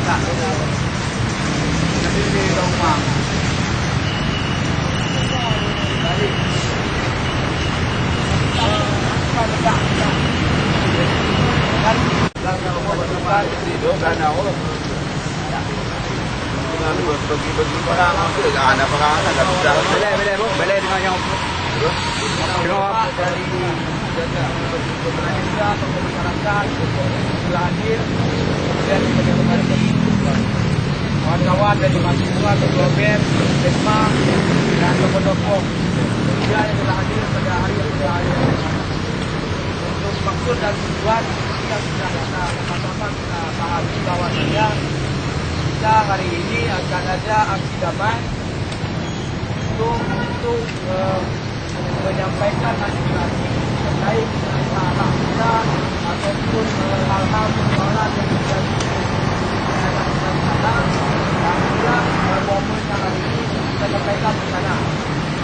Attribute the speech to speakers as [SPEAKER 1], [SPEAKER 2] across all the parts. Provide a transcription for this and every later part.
[SPEAKER 1] Tak. Jadi di rumah. Balik.
[SPEAKER 2] Bagi barang tu ada barang ada bisa.
[SPEAKER 1] Boleh bu, boleh dengan yang dengan dari pemerintah, tokoh masyarakat, hadir dan kawan-kawan dari mahasiswa, ketua BEM, SESMA dan tokoh-tokoh media yang telah hadir pada hari yang untuk maksud dan tujuan yang sudah sama-sama kita pahami bahwasanya kita hari ini akan ada aksi damai untuk menyampaikan aspirasi terkait dengan hal-hal kita ataupun hal-hal persoalan yang terjadi di sana dan juga momen yang hari ini kita sampaikan di sana.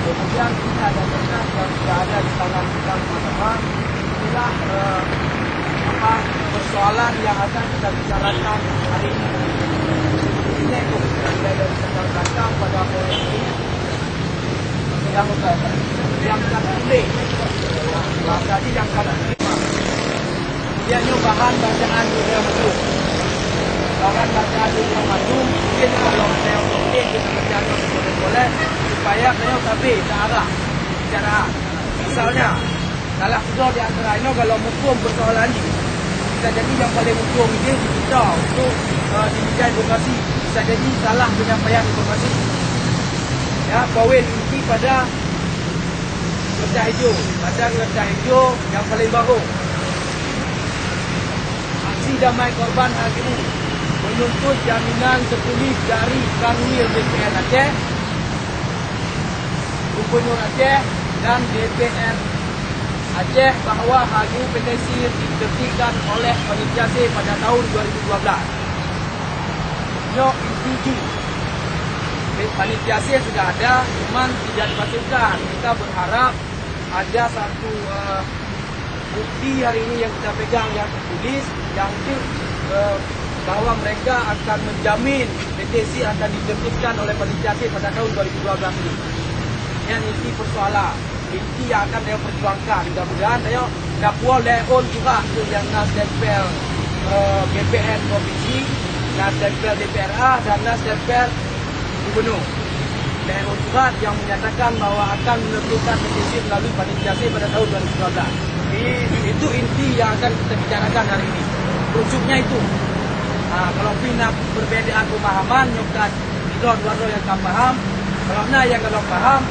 [SPEAKER 1] Kemudian kita ada berkas yang sudah ada di tangan kita teman-teman. Inilah persoalan yang akan kita bicarakan hari ini. Ini itu dari sekitar belakang pada hari ini yang tertulis tadi yang tertulis kemudiannya bahan bacaan dunia madum mungkin kalau saya mungkin kita berjalan boleh supaya saya tapi arah bicara misalnya salah satu di antara ini kalau hukum persoalan ini bisa jadi yang paling hukum ini kita untuk dibincang informasi bisa jadi salah penyampaian informasi ya, poin inti pada kerja hijau. Pada kerja hijau yang paling baru. Aksi damai korban hari ini menuntut jaminan tertulis dari Kanwil DPR Aceh, Gubernur Aceh dan DPR Aceh bahawa Hagu Pengesir ditertibkan oleh Panitia C pada tahun 2012. No inti Panitia C sudah ada, cuma tidak dipasangkan. Kita berharap ada satu bukti hari ini yang kita pegang yang tertulis, yang bahwa mereka akan menjamin PTC akan ditertibkan oleh Panitia C pada tahun 2012 ini. Yang inti persoalan, inti yang akan dia perjuangkan. Mudah-mudahan dia dapat leon juga tu yang nasdempel BPN Provinsi, nasdempel DPRA dan nasdempel Gubernur dan surat yang menyatakan bahwa akan menentukan PTC melalui Panitia C pada tahun 2012. Itu inti yang akan kita bicarakan hari ini. Rujukannya itu. Kalau pina perbedaan pemahaman, nyokkan dua yang tak paham. Kalau yang kalau paham,